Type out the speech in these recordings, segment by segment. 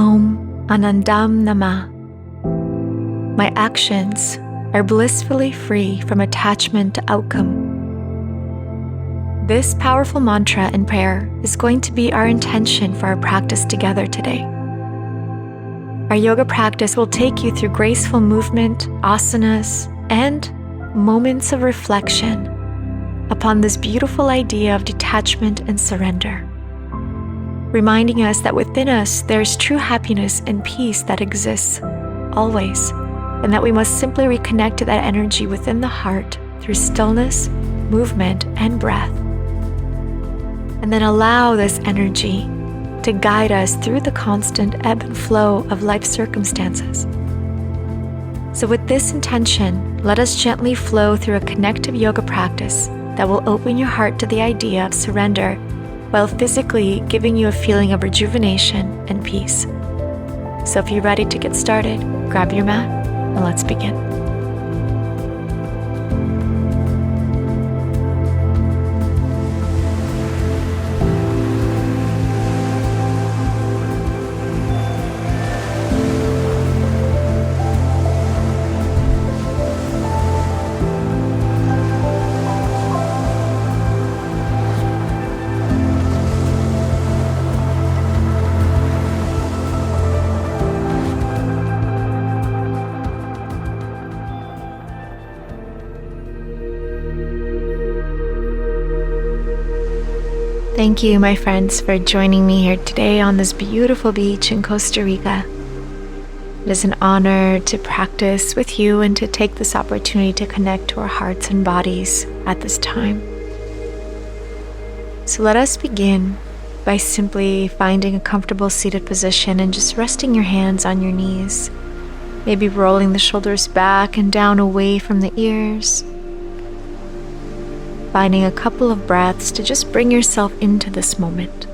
Om Anandham Namah. My actions are blissfully free from attachment to outcome. This powerful mantra and prayer is going to be our intention for our practice together today. Our yoga practice will take you through graceful movement, asanas, and moments of reflection upon this beautiful idea of detachment and surrender, reminding us that within us there is true happiness and peace that exists always, and that we must simply reconnect to that energy within the heart through stillness, movement, and breath, and then allow this energy to guide us through the constant ebb and flow of life circumstances. So with this intention, let us gently flow through a connective yoga practice that will open your heart to the idea of surrender while physically giving you a feeling of rejuvenation and peace. So if you're ready to get started, grab your mat and let's begin. Thank you, my friends, for joining me here today on this beautiful beach in Costa Rica. It is an honor to practice with you and to take this opportunity to connect to our hearts and bodies at this time. So let us begin by simply finding a comfortable seated position and just resting your hands on your knees, maybe rolling the shoulders back and down away from the ears. Finding a couple of breaths to just bring yourself into this moment.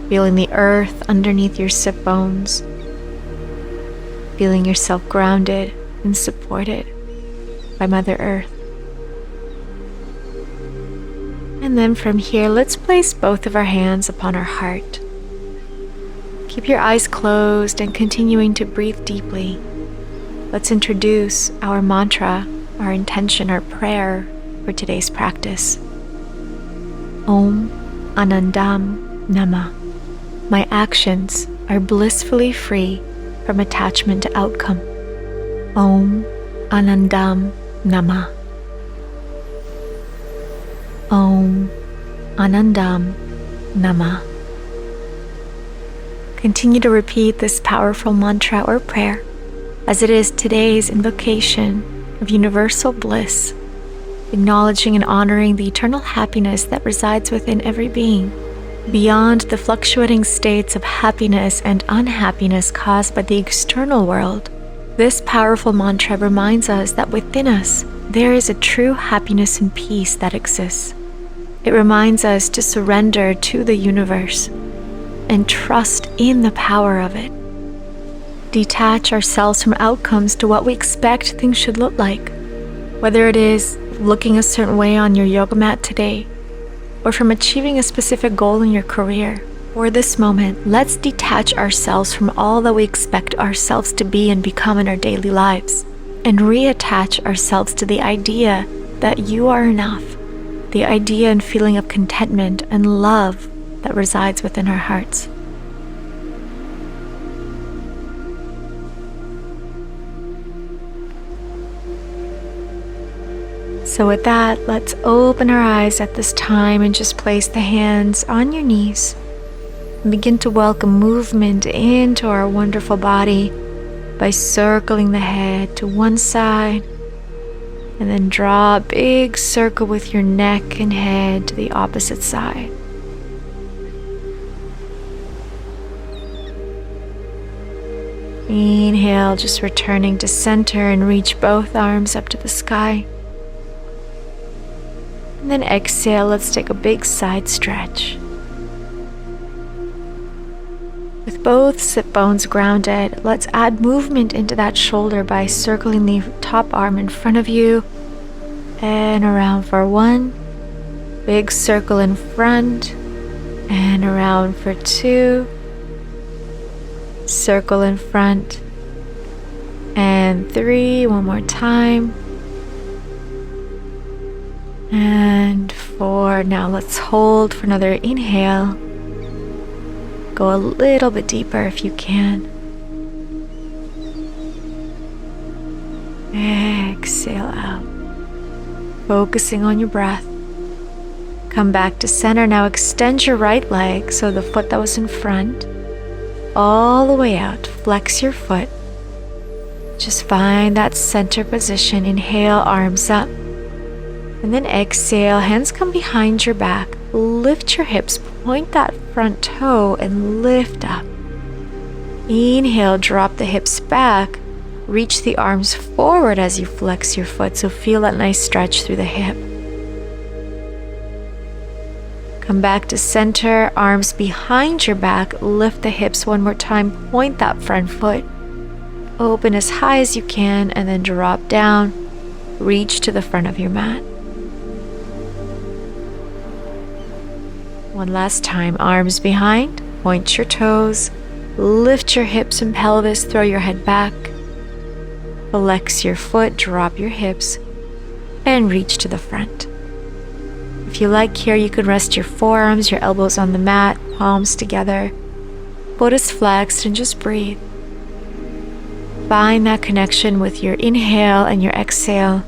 Feeling the earth underneath your sit bones. Feeling yourself grounded and supported by Mother Earth. And then from here, let's place both of our hands upon our heart. Keep your eyes closed and continuing to breathe deeply. Let's introduce our mantra, our intention, our prayer for today's practice. Om Anandham Namah. My actions are blissfully free from attachment to outcome. Om Anandham Namah. Om Anandham Namah. Continue to repeat this powerful mantra or prayer as it is today's invocation of universal bliss, acknowledging and honoring the eternal happiness that resides within every being, beyond the fluctuating states of happiness and unhappiness caused by the external world. This powerful mantra reminds us that within us there is a true happiness and peace that exists. It reminds us to surrender to the universe and trust in the power of it. Detach ourselves from outcomes to what we expect things should look like, whether it is looking a certain way on your yoga mat today, or from achieving a specific goal in your career. For this moment, let's detach ourselves from all that we expect ourselves to be and become in our daily lives, and reattach ourselves to the idea that you are enough, the idea and feeling of contentment and love that resides within our hearts. So with that, let's open our eyes at this time and just place the hands on your knees and begin to welcome movement into our wonderful body by circling the head to one side, and then draw a big circle with your neck and head to the opposite side. Inhale, just returning to center and reach both arms up to the sky. And then exhale, let's take a big side stretch. With both sit bones grounded, let's add movement into that shoulder by circling the top arm in front of you and around for one, big circle in front, and around for two, circle in front. And 3, one more time. And 4, now let's hold for another inhale. Go a little bit deeper if you can. Exhale out. Focusing on your breath. Come back to center. Now extend your right leg, so the foot that was in front, all the way out. Flex your foot. Just find that center position. Inhale, arms up. And then exhale, hands come behind your back. Lift your hips, point that front toe and lift up. Inhale, drop the hips back. Reach the arms forward as you flex your foot, so feel that nice stretch through the hip. Come back to center, arms behind your back. Lift the hips one more time, point that front foot. Open as high as you can and then drop down. Reach to the front of your mat. One last time, arms behind, point your toes, lift your hips and pelvis, throw your head back, flex your foot, drop your hips, and reach to the front. If you like here, you could rest your forearms, your elbows on the mat, palms together, foot is flexed, and just breathe. Find that connection with your inhale and your exhale,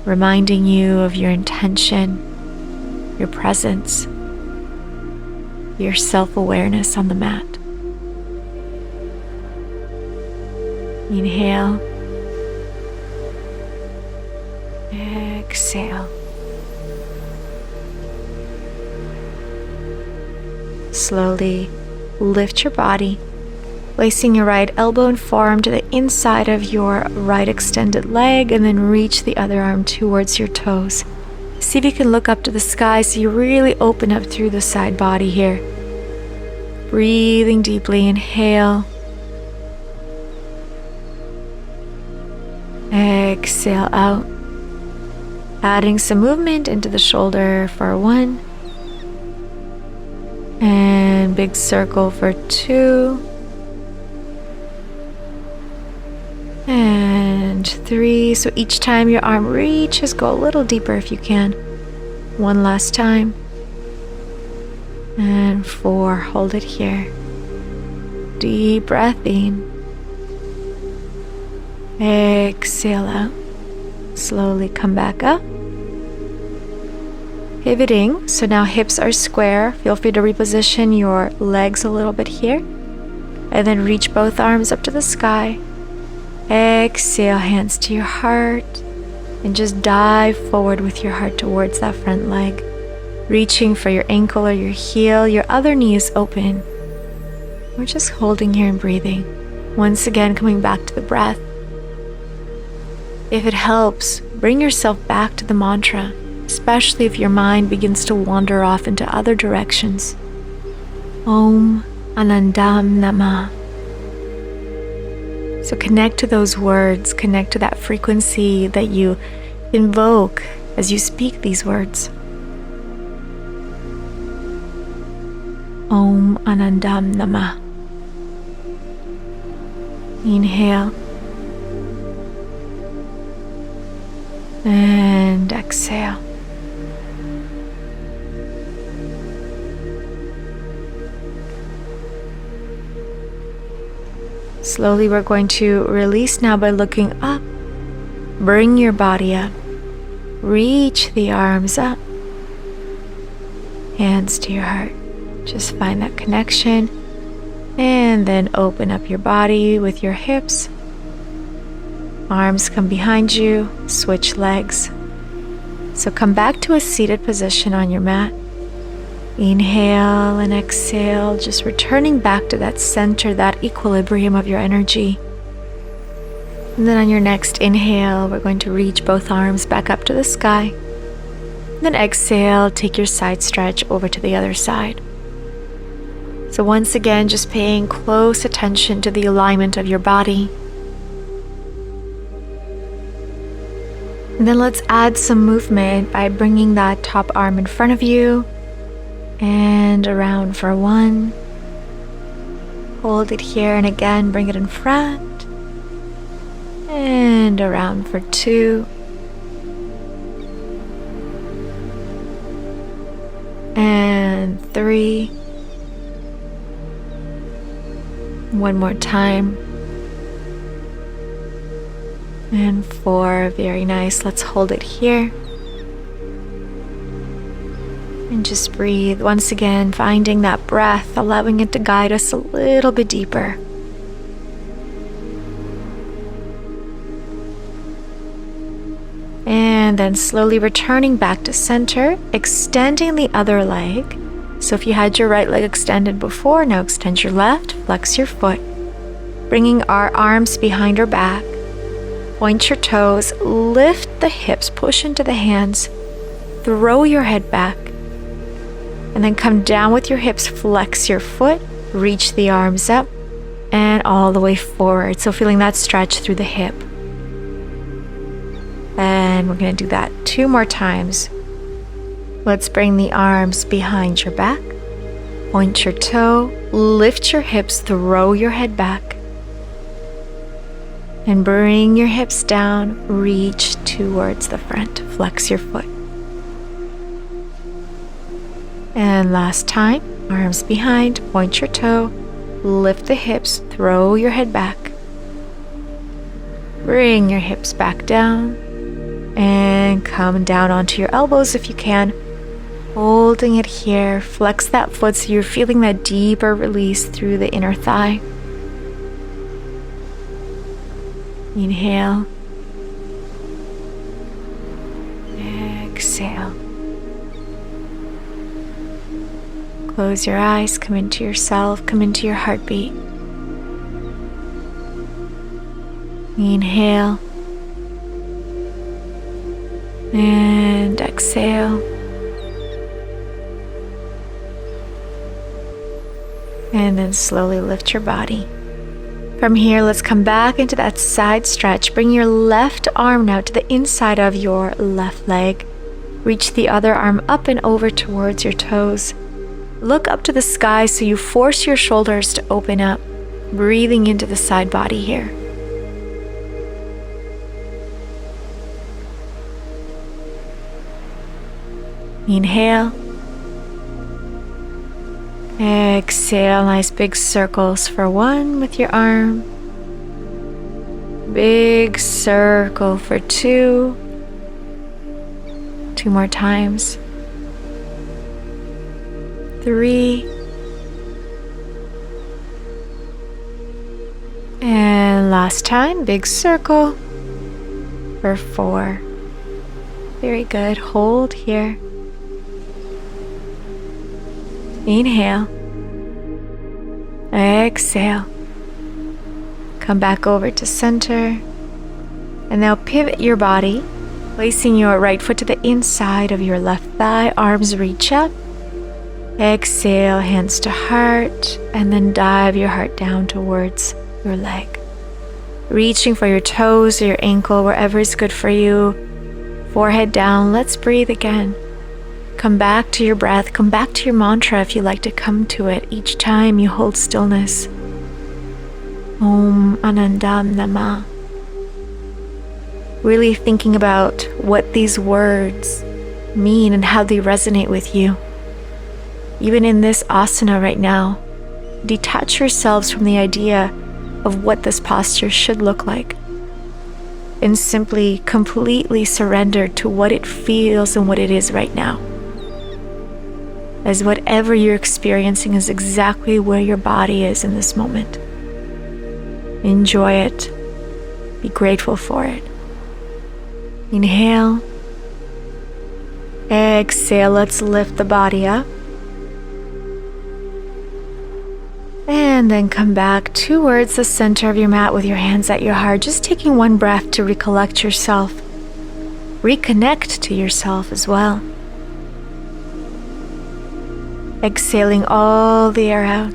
reminding you of your intention, your presence, your self-awareness on the mat. Inhale. Exhale. Slowly lift your body, placing your right elbow and forearm to the inside of your right extended leg, and then reach the other arm towards your toes. See if you can look up to the sky so you really open up through the side body here. Breathing deeply, inhale. Exhale out. Adding some movement into the shoulder for 1. And big circle for 2. And 3. So each time your arm reaches, go a little deeper if you can. 1 last time. And 4. Hold it here. Deep breath in. Exhale out. Slowly come back up. Pivoting. So now hips are square. Feel free to reposition your legs a little bit here. And then reach both arms up to the sky. Exhale, hands to your heart, and just dive forward with your heart towards that front leg, reaching for your ankle or your heel. Your other knee is open. We're just holding here and breathing. Once again, coming back to the breath. If it helps, bring yourself back to the mantra, especially if your mind begins to wander off into other directions. Om Anandham Namah. So connect to those words, connect to that frequency that you invoke as you speak these words. Om Anandham Namah. Inhale. And exhale. Slowly we're going to release now by looking up. Bring your body up. Reach the arms up. Hands to your heart. Just find that connection. And then open up your body with your hips. Arms come behind you. Switch legs. So come back to a seated position on your mat. Inhale and exhale, just returning back to that center, that equilibrium of your energy. And then on your next inhale, we're going to reach both arms back up to the sky. Then exhale, take your side stretch over to the other side. So once again, just paying close attention to the alignment of your body. And then let's add some movement by bringing that top arm in front of you and around for 1. Hold it here, and again, bring it in front. And around for 2. And 3. One more time. And 4. Very nice. Let's hold it here. And just breathe. Once again, finding that breath, allowing it to guide us a little bit deeper. And then slowly returning back to center, extending the other leg. So if you had your right leg extended before, now extend your left, flex your foot. Bringing our arms behind our back. Point your toes, lift the hips, push into the hands, throw your head back. And then come down with your hips, flex your foot, reach the arms up, and all the way forward. So feeling that stretch through the hip. And we're going to do that 2 more times. Let's bring the arms behind your back. Point your toe, lift your hips, throw your head back. And bring your hips down, reach towards the front, flex your foot. And last time, arms behind, point your toe, lift the hips, throw your head back. Bring your hips back down. And come down onto your elbows if you can, holding it here. Flex that foot so you're feeling that deeper release through the inner thigh. Inhale. Exhale. Close your eyes, come into yourself, come into your heartbeat. Inhale. And exhale. And then slowly lift your body. From here, let's come back into that side stretch. Bring your left arm now to the inside of your left leg. Reach the other arm up and over towards your toes. Look up to the sky so you force your shoulders to open up, breathing into the side body here. Inhale. Exhale, nice big circles for 1 with your arm. Big circle for 2. 2 more times. 3. And last time, big circle for 4. Very good. Hold here. Inhale. Exhale. Come back over to center. And now pivot your body, placing your right foot to the inside of your left thigh. Arms reach up. Exhale, hands to heart. And then dive your heart down towards your leg. Reaching for your toes or your ankle, wherever is good for you. Forehead down. Let's breathe again. Come back to your breath, come back to your mantra if you like to come to it each time you hold stillness. Om Anandham Namah. Really thinking about what these words mean and how they resonate with you. Even in this asana right now, detach yourselves from the idea of what this posture should look like. And simply completely surrender to what it feels and what it is right now. As whatever you're experiencing is exactly where your body is in this moment. Enjoy it. Be grateful for it. Inhale. Exhale. Let's lift the body up. And then come back towards the center of your mat with your hands at your heart. Just taking 1 breath to recollect yourself. Reconnect to yourself as well. Exhaling all the air out.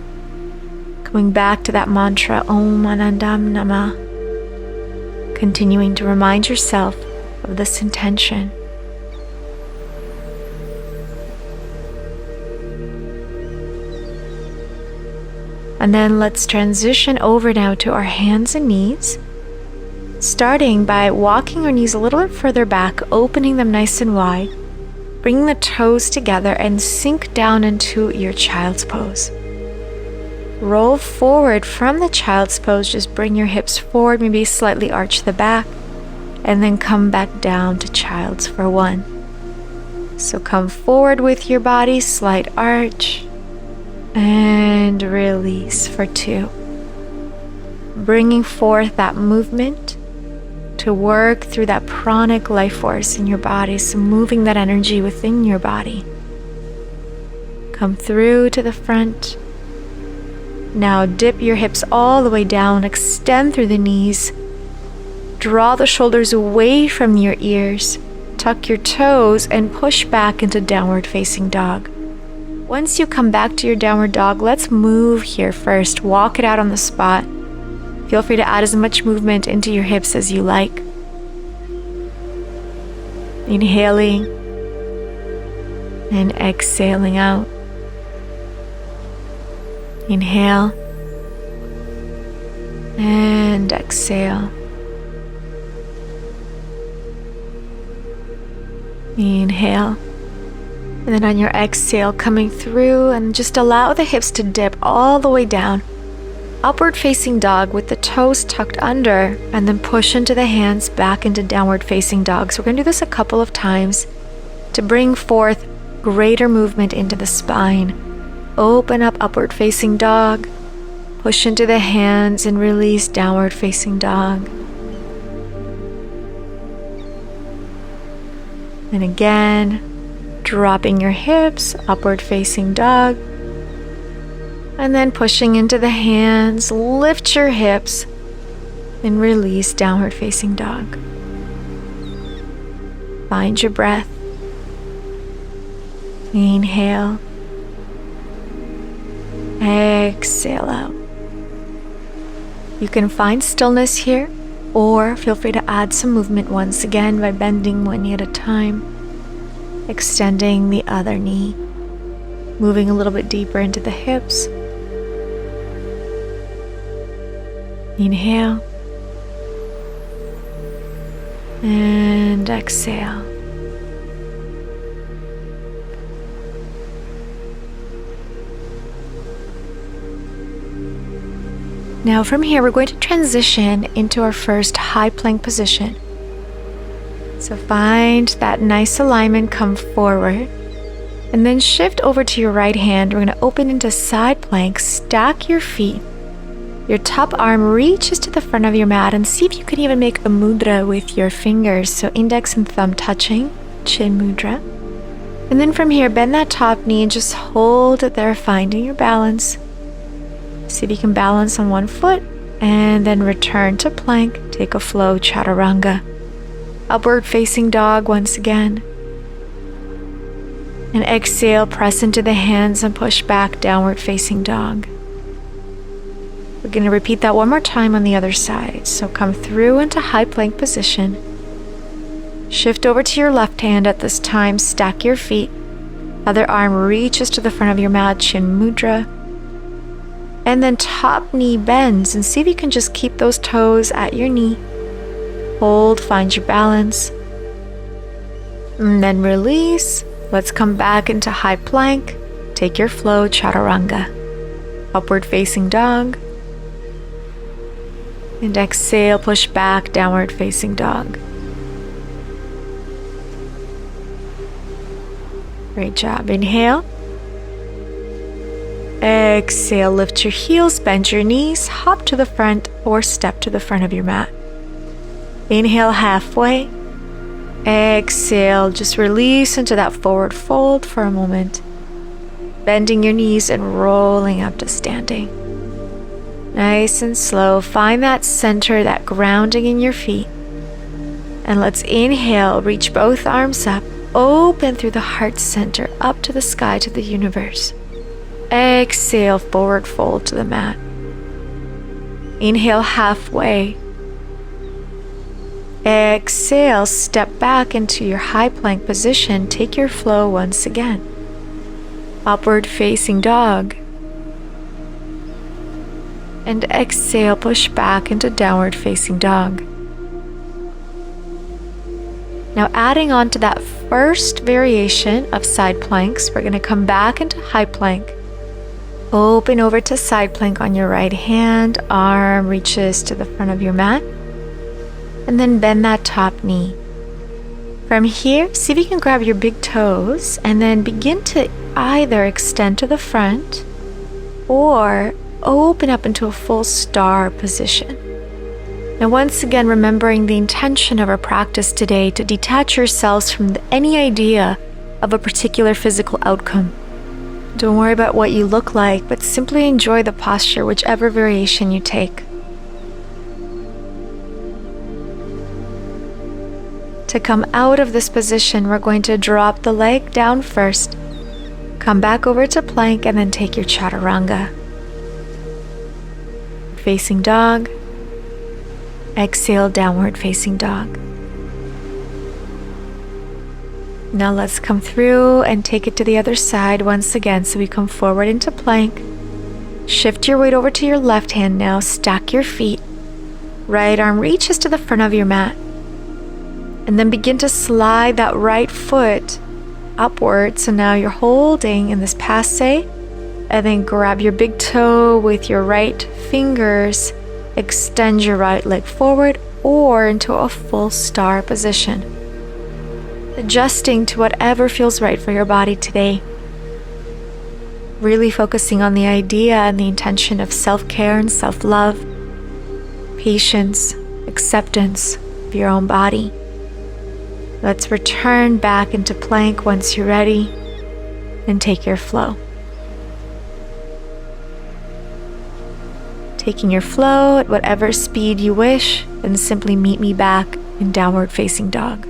Coming back to that mantra, Om Anandham Namah. Continuing to remind yourself of this intention. And then let's transition over now to our hands and knees, starting by walking our knees a little bit further back, opening them nice and wide, bringing the toes together and sink down into your child's pose. Roll forward from the child's pose, just bring your hips forward, maybe slightly arch the back, and then come back down to child's for 1. So come forward with your body, slight arch, and release for 2. Bringing forth that movement to work through that pranic life force in your body, so moving that energy within your body. Come through to the front. Now dip your hips all the way down, extend through the knees, draw the shoulders away from your ears, tuck your toes, and push back into downward facing dog. Once you come back to your downward dog, let's move here first. Walk it out on the spot. Feel free to add as much movement into your hips as you like. Inhaling and exhaling out. Inhale and exhale. Inhale. And then on your exhale, coming through, and just allow the hips to dip all the way down. Upward facing dog with the toes tucked under, and then push into the hands back into downward facing dog. So we're going to do this a couple of times to bring forth greater movement into the spine. Open up upward facing dog, push into the hands, and release downward facing dog. And again, dropping your hips, upward facing dog. And then pushing into the hands, lift your hips, and release downward facing dog. Find your breath. Inhale. Exhale out. You can find stillness here, or feel free to add some movement once again by bending one knee at a time, extending the other knee, moving a little bit deeper into the hips. Inhale and exhale. Now from here, we're going to transition into our first high plank position. So find that nice alignment, come forward, and then shift over to your right hand. We're going to open into side plank, stack your feet. Your top arm reaches to the front of your mat, and see if you can even make a mudra with your fingers. So index and thumb touching, chin mudra. And then from here, bend that top knee and just hold it there, finding your balance. See if you can balance on one foot, and then return to plank. Take a flow chaturanga. Upward facing dog once again. And exhale, press into the hands and push back, downward facing dog. We're going to repeat that one more time on the other side. So come through into high plank position. Shift over to your left hand at this time, stack your feet. Other arm reaches to the front of your mat, chin mudra. And then top knee bends, and see if you can just keep those toes at your knee. Hold, find your balance. And then release. Let's come back into high plank. Take your flow, chaturanga. Upward facing dog. And exhale, push back, downward facing dog. Great job. Inhale. Exhale, lift your heels, bend your knees, hop to the front or step to the front of your mat. Inhale halfway. Exhale, just release into that forward fold for a moment. Bending your knees and rolling up to standing. Nice and slow. Find that center, that grounding in your feet. And let's inhale, reach both arms up, open through the heart center, up to the sky, to the universe. Exhale, forward fold to the mat. Inhale halfway. Exhale, step back into your high plank position. Take your flow once again. Upward facing dog. And exhale, push back into downward facing dog. Now adding on to that first variation of side planks, we're going to come back into high plank. Open over to side plank on your right hand, arm reaches to the front of your mat, and then bend that top knee. From here, see if you can grab your big toes and then begin to either extend to the front or open up into a full star position. Now once again, remembering the intention of our practice today to detach yourselves from any idea of a particular physical outcome. Don't worry about what you look like, but simply enjoy the posture, whichever variation you take. To come out of this position, we're going to drop the leg down first, come back over to plank, and then take your chaturanga. Facing dog. Exhale, downward facing dog. Now let's come through and take it to the other side once again. So we come forward into plank. Shift your weight over to your left hand now. Stack your feet. Right arm reaches to the front of your mat. And then begin to slide that right foot upward. So now you're holding in this passe. And then grab your big toe with your right fingers. Extend your right leg forward or into a full star position. Adjusting to whatever feels right for your body today. Really focusing on the idea and the intention of self-care and self-love, patience, acceptance of your own body. Let's return back into plank once you're ready and take your flow. Taking your flow at whatever speed you wish, and simply meet me back in downward facing dog.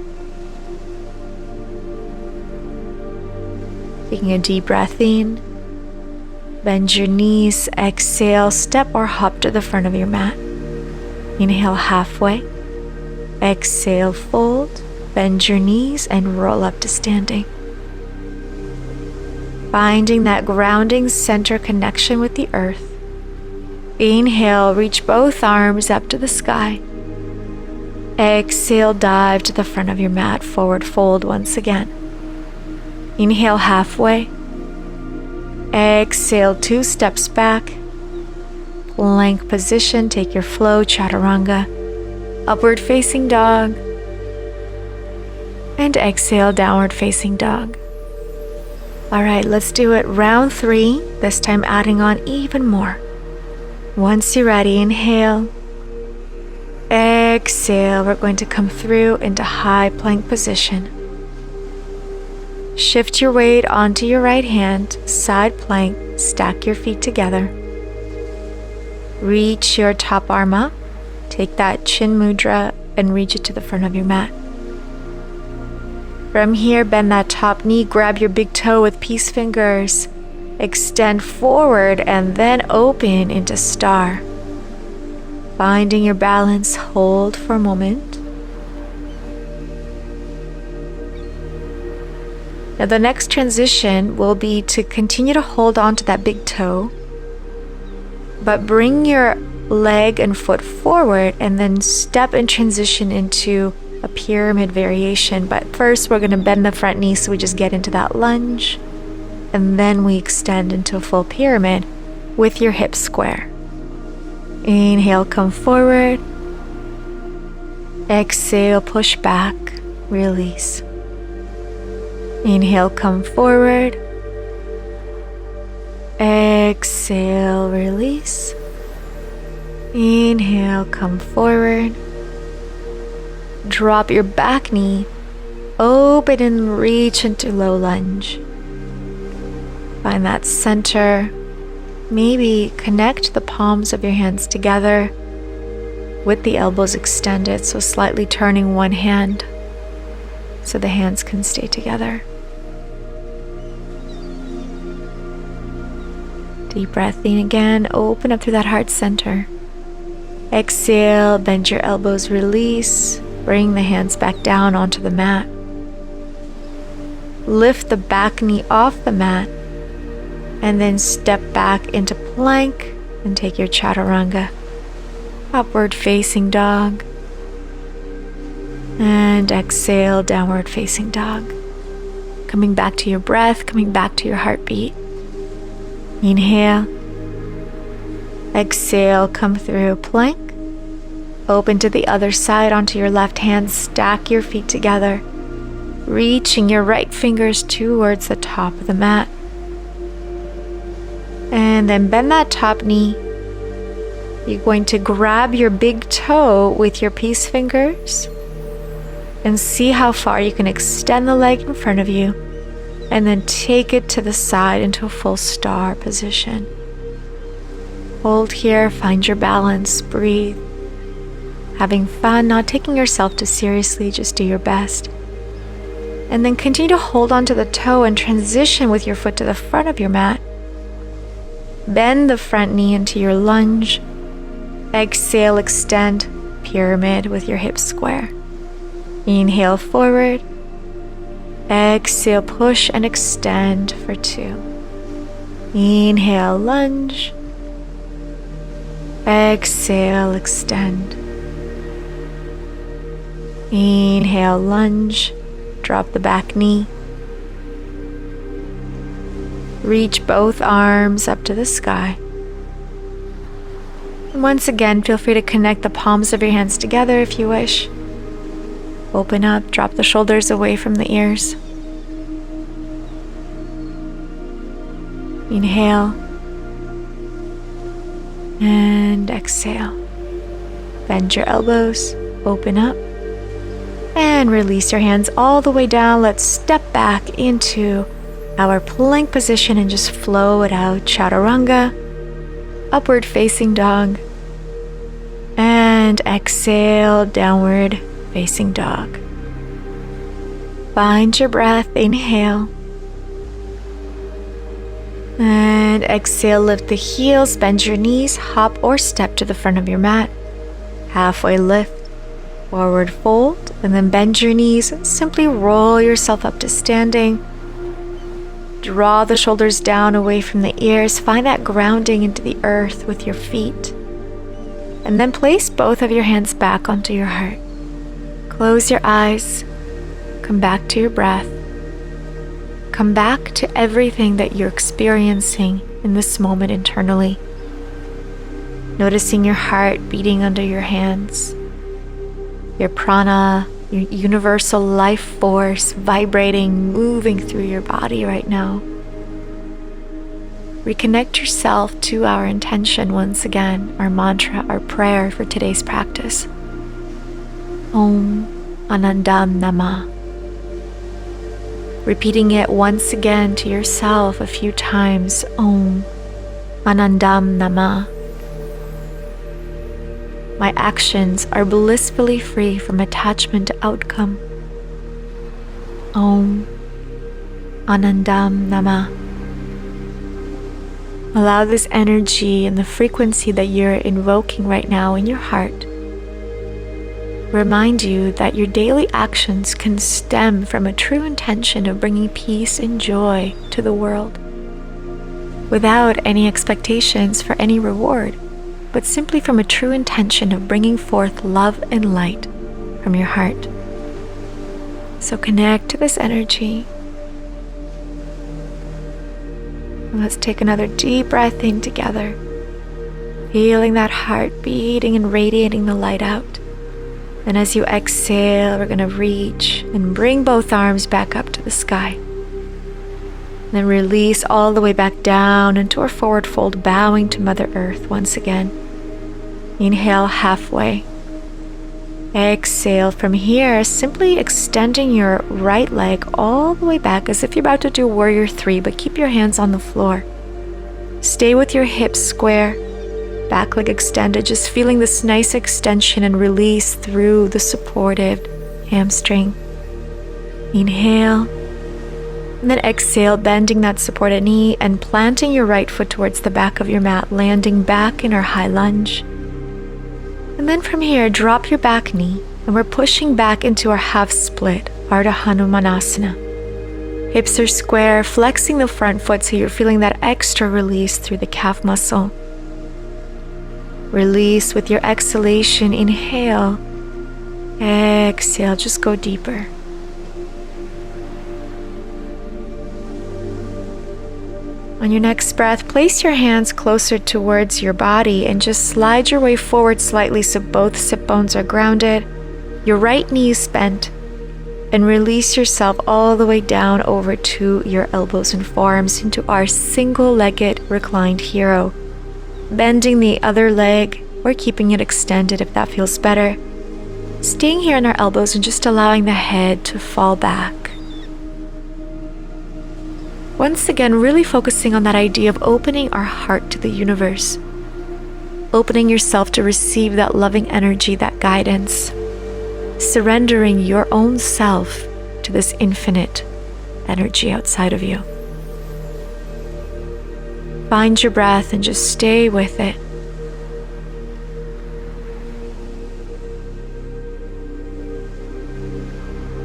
Taking a deep breath in, bend your knees, exhale, step or hop to the front of your mat. Inhale halfway, exhale, fold, bend your knees and roll up to standing. Finding that grounding center connection with the earth. Inhale, reach both arms up to the sky. Exhale, dive to the front of your mat, forward fold once again. Inhale halfway. Exhale, 2 steps back. Plank position, take your flow, chaturanga. Upward facing dog. And exhale, downward facing dog. All right, let's do it round 3, this time adding on even more. Once you're ready, inhale. Exhale, we're going to come through into high plank position. Shift your weight onto your right hand, side plank, stack your feet together. Reach your top arm up, take that chin mudra and reach it to the front of your mat. From here, bend that top knee, grab your big toe with peace fingers. Extend forward and then open into star. Finding your balance, hold for a moment. Now the next transition will be to continue to hold on to that big toe, but bring your leg and foot forward and then step and transition into a pyramid variation. But first we're going to bend the front knee, so we just get into that lunge. And then we extend into a full pyramid with your hips square. Inhale, come forward. Exhale, push back, release. Inhale, come forward. Exhale, release. Inhale, come forward. Drop your back knee, open and reach into low lunge. Find that center. Maybe connect the palms of your hands together with the elbows extended, so slightly turning one hand so the hands can stay together. Deep breath in again, open up through that heart center. Exhale, bend your elbows, release, bring the hands back down onto the mat. Lift the back knee off the mat. And then step back into plank and take your chaturanga. Upward facing dog. And exhale, downward facing dog. Coming back to your breath, coming back to your heartbeat. Inhale. Exhale, come through plank. Open to the other side onto your left hand. Stack your feet together, reaching your right fingers towards the top of the mat. And then bend that top knee. You're going to grab your big toe with your peace fingers and see how far you can extend the leg in front of you, and then take it to the side into a full star position. Hold here, find your balance, breathe. Having fun, not taking yourself too seriously, just do your best. And then continue to hold onto the toe and transition with your foot to the front of your mat. Bend the front knee into your lunge. Exhale, extend, pyramid with your hips square. Inhale forward. Exhale, push and extend for 2. Inhale, lunge. Exhale, extend. Inhale, lunge. Drop the back knee. Reach both arms up to the sky. And once again, feel free to connect the palms of your hands together if you wish. Open up, drop the shoulders away from the ears. Inhale. And exhale. Bend your elbows, open up. And release your hands all the way down. Let's step back into our plank position and just flow it out. Chaturanga, upward facing dog, and exhale, downward facing dog. Find your breath, inhale. And exhale, lift the heels, bend your knees, hop or step to the front of your mat. Halfway lift, forward fold, and then bend your knees. Simply roll yourself up to standing. Draw the shoulders down away from the ears. Find that grounding into the earth with your feet. And then place both of your hands back onto your heart. Close your eyes. Come back to your breath. Come back to everything that you're experiencing in this moment internally. Noticing your heart beating under your hands. Your prana, your universal life force vibrating, moving through your body right now. Reconnect yourself to our intention once again, our mantra, our prayer for today's practice. Om Anandham Namah. Repeating it once again to yourself a few times. Om Anandham Namah. My actions are blissfully free from attachment to outcome. Om Anandham Namah. Allow this energy and the frequency that you're invoking right now in your heart remind you that your daily actions can stem from a true intention of bringing peace and joy to the world, without any expectations for any reward, but simply from a true intention of bringing forth love and light from your heart. So connect to this energy. And let's take another deep breath in together, feeling that heart beating and radiating the light out. And as you exhale, we're going to reach and bring both arms back up to the sky. Then release all the way back down into our forward fold, bowing to Mother Earth once again. Inhale halfway. Exhale from here, simply extending your right leg all the way back as if you're about to do Warrior 3, but keep your hands on the floor. Stay with your hips square, back leg extended, just feeling this nice extension and release through the supported hamstring. Inhale. And then exhale, bending that supported knee and planting your right foot towards the back of your mat, landing back in our high lunge. And then from here, drop your back knee, and we're pushing back into our half split, Ardha Hanumanasana. Hips are square, flexing the front foot so you're feeling that extra release through the calf muscle. Release with your exhalation. Inhale. Exhale. Just go deeper. On your next breath, place your hands closer towards your body and just slide your way forward slightly so both sit bones are grounded. Your right knee is bent, and release yourself all the way down over to your elbows and forearms into our single-legged reclined hero. Bending the other leg or keeping it extended if that feels better. Staying here on our elbows and just allowing the head to fall back. Once again, really focusing on that idea of opening our heart to the universe. Opening yourself to receive that loving energy, that guidance. Surrendering your own self to this infinite energy outside of you. Find your breath and just stay with it.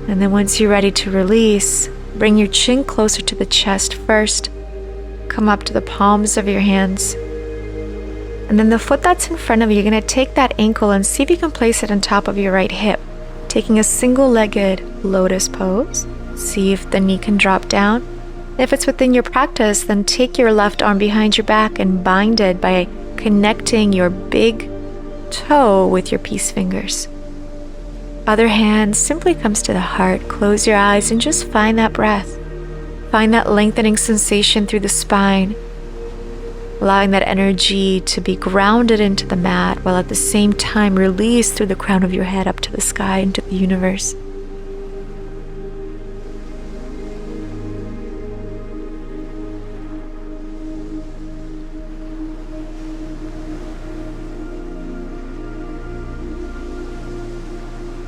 And then once you're ready to release, bring your chin closer to the chest first. Come up to the palms of your hands. And then the foot that's in front of you, you're going to take that ankle and see if you can place it on top of your right hip. Taking a single-legged lotus pose. See if the knee can drop down. If it's within your practice, then take your left arm behind your back and bind it by connecting your big toe with your peace fingers. Other hand simply comes to the heart. Close your eyes and just find that breath. Find that lengthening sensation through the spine, allowing that energy to be grounded into the mat while at the same time release through the crown of your head up to the sky, into the universe.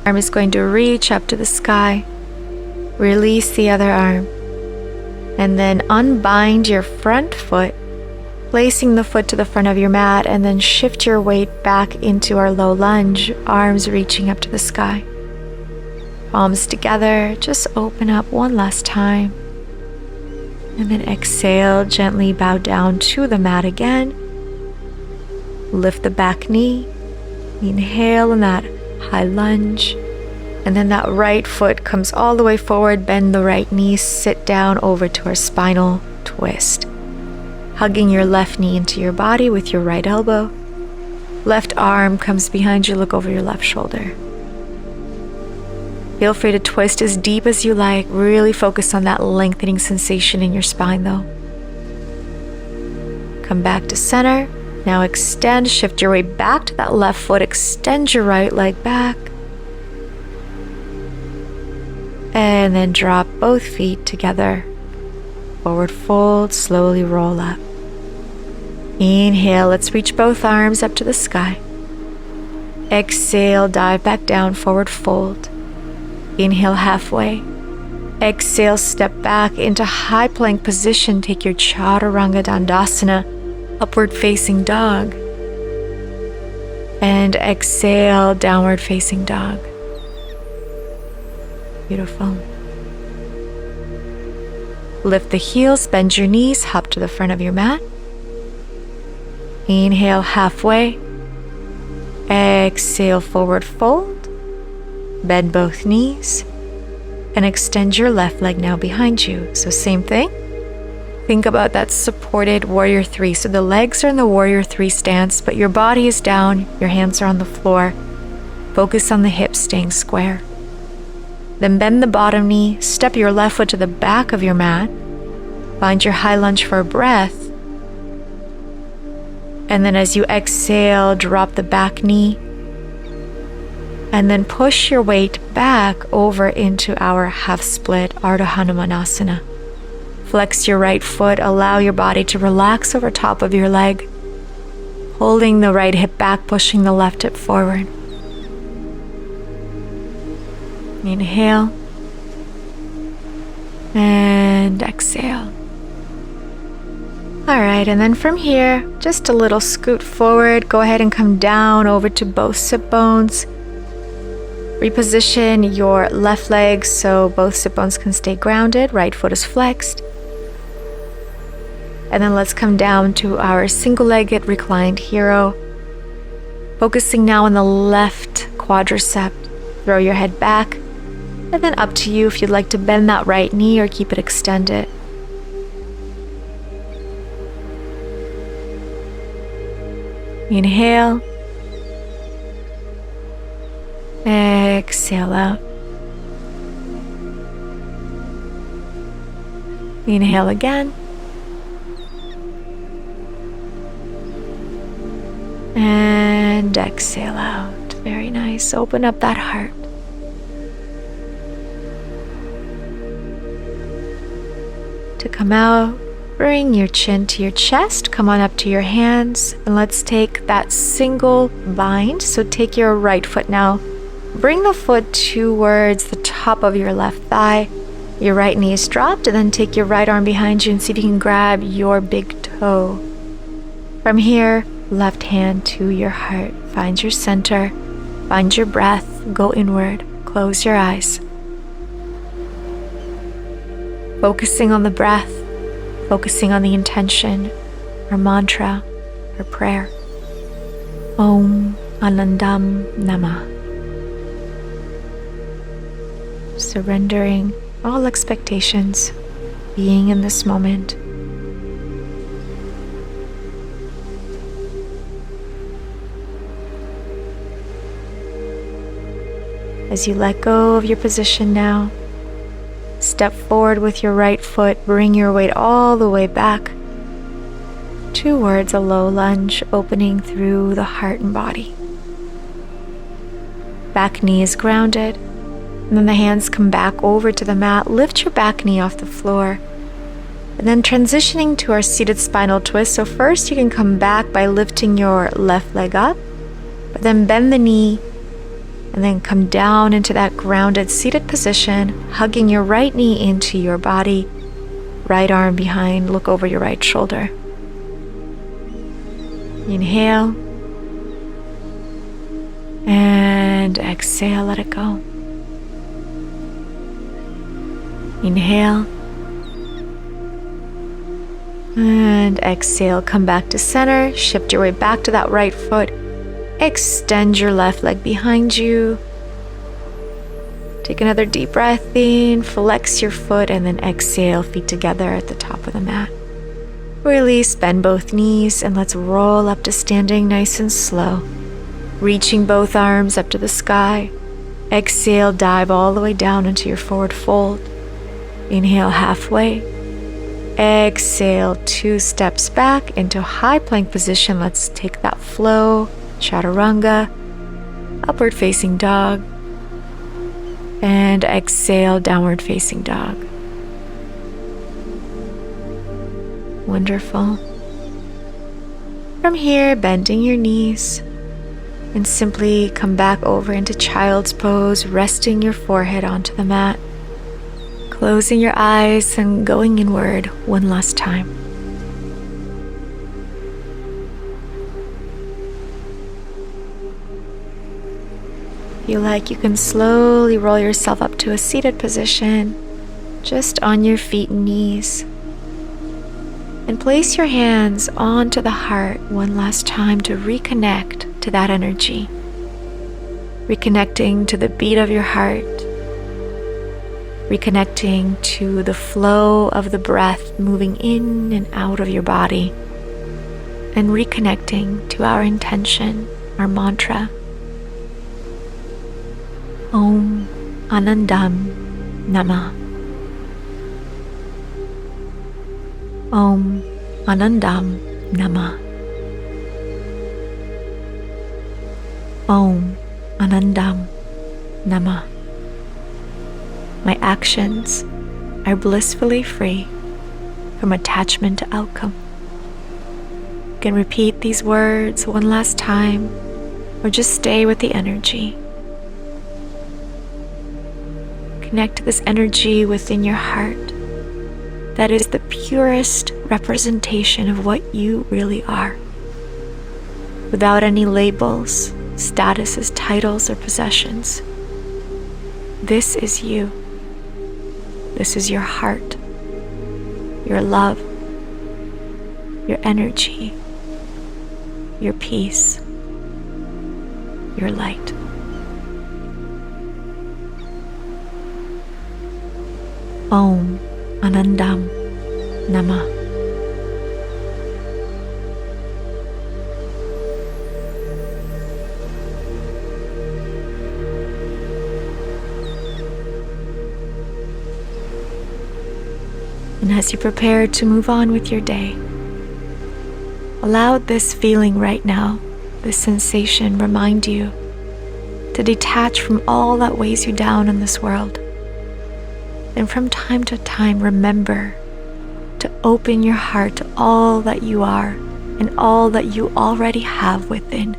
Arm is going to reach up to the sky. Release the other arm. And then unbind your front foot, placing the foot to the front of your mat, and then shift your weight back into our low lunge, arms reaching up to the sky. Palms together, just open up one last time. And then exhale, gently bow down to the mat again. Lift the back knee. Inhale in that high lunge, and then that right foot comes all the way forward. Bend the right knee, sit down over to our spinal twist, hugging your left knee into your body with your right elbow. Left arm comes behind you, look over your left shoulder. Feel free to twist as deep as you like. Really focus on that lengthening sensation in your spine though. Come back to center. Now extend, shift your weight back to that left foot, extend your right leg back. And then drop both feet together. Forward fold, slowly roll up. Inhale, let's reach both arms up to the sky. Exhale, dive back down, forward fold. Inhale halfway. Exhale, step back into high plank position. Take your Chaturanga Dandasana. Upward facing dog. And exhale, downward facing dog. Beautiful. Lift the heels, bend your knees, hop to the front of your mat. Inhale halfway. Exhale, forward fold. Bend both knees. And extend your left leg now behind you. So same thing. Think about that supported warrior three. So the legs are in the warrior three stance, but your body is down, your hands are on the floor. Focus on the hips staying square. Then bend the bottom knee, step your left foot to the back of your mat. Find your high lunge for a breath. And then as you exhale, drop the back knee. And then push your weight back over into our half split Ardha Hanumanasana. Flex your right foot, allow your body to relax over top of your leg. Holding the right hip back, pushing the left hip forward. Inhale. And exhale. Alright, and then from here, just a little scoot forward. Go ahead and come down over to both sit bones. Reposition your left leg so both sit bones can stay grounded. Right foot is flexed. And then let's come down to our single-legged reclined hero. Focusing now on the left quadricep. Throw your head back, and then up to you if you'd like to bend that right knee or keep it extended. Inhale. Exhale out. Inhale again. And exhale out. Very nice. Open up that heart. To come out, bring your chin to your chest. Come on up to your hands. And let's take that single bind. So take your right foot now. Bring the foot towards the top of your left thigh. Your right knee is dropped. And then take your right arm behind you and see if you can grab your big toe. From here, left hand to your heart. Find your center. Find your breath. Go inward. Close your eyes. Focusing on the breath. Focusing on the intention, our mantra, our prayer. Om Anandham Namah. Surrendering all expectations, being in this moment. As you let go of your position now, step forward with your right foot, bring your weight all the way back towards a low lunge, opening through the heart and body. Back knee is grounded, and then the hands come back over to the mat. Lift your back knee off the floor, and then transitioning to our seated spinal twist. So first you can come back by lifting your left leg up, but then bend the knee, and then come down into that grounded seated position, hugging your right knee into your body, right arm behind, look over your right shoulder. Inhale, and exhale, let it go. Inhale, and exhale, come back to center, shift your way back to that right foot. Extend your left leg behind you. Take another deep breath in, flex your foot, and then exhale, feet together at the top of the mat. Release, bend both knees, and let's roll up to standing nice and slow. Reaching both arms up to the sky. Exhale, dive all the way down into your forward fold. Inhale halfway. Exhale, 2 steps back into high plank position. Let's take that flow. Chaturanga, upward facing dog, and exhale, downward facing dog. Wonderful. From here, bending your knees, and simply come back over into child's pose, resting your forehead onto the mat, closing your eyes and going inward one last time. Feel like you can slowly roll yourself up to a seated position, just on your feet and knees. And place your hands onto the heart one last time to reconnect to that energy. Reconnecting to the beat of your heart. Reconnecting to the flow of the breath moving in and out of your body. And reconnecting to our intention, our mantra. Om Anandham Namah. Om Anandham Namah. Om Anandham Namah. My actions are blissfully free from attachment to outcome. You can repeat these words one last time, or just stay with the energy. Connect to this energy within your heart that is the purest representation of what you really are, without any labels, statuses, titles, or possessions. This is you. This is your heart, your love, your energy, your peace, your light. Om Anandham Namah. And as you prepare to move on with your day, allow this feeling right now, this sensation, remind you to detach from all that weighs you down in this world. And from time to time, remember to open your heart to all that you are and all that you already have within,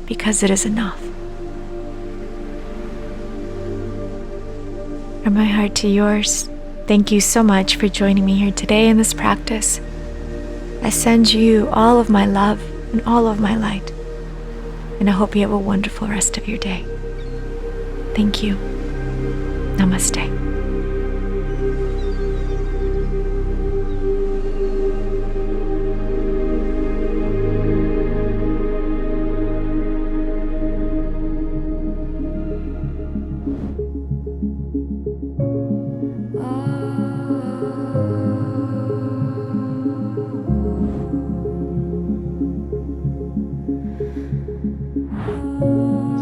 because it is enough. From my heart to yours, thank you so much for joining me here today in this practice. I send you all of my love and all of my light, and I hope you have a wonderful rest of your day. Thank you. Namaste.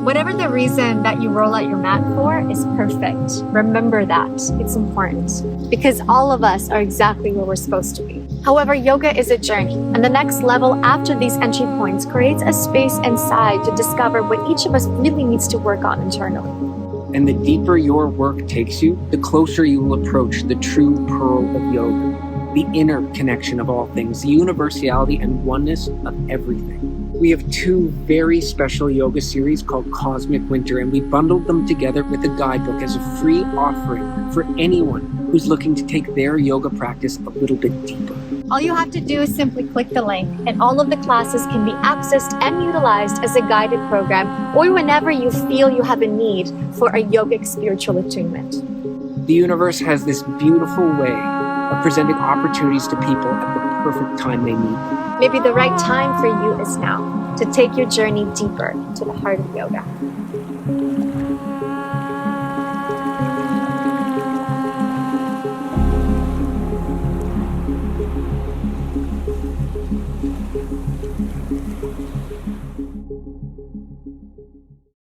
Whatever the reason that you roll out your mat for is perfect. Remember that. It's important because all of us are exactly where we're supposed to be. However, yoga is a journey, and the next level after these entry points creates a space inside to discover what each of us really needs to work on internally. And the deeper your work takes you, the closer you will approach the true pearl of yoga, the inner connection of all things, the universality and oneness of everything. We have two very special yoga series called Cosmic Winter, and we bundled them together with a guidebook as a free offering for anyone who's looking to take their yoga practice a little bit deeper. All you have to do is simply click the link, and all of the classes can be accessed and utilized as a guided program or whenever you feel you have a need for a yogic spiritual attunement. The universe has this beautiful way of presenting opportunities to people at the perfect time they need them. Maybe the right time for you is now to take your journey deeper to the heart of yoga.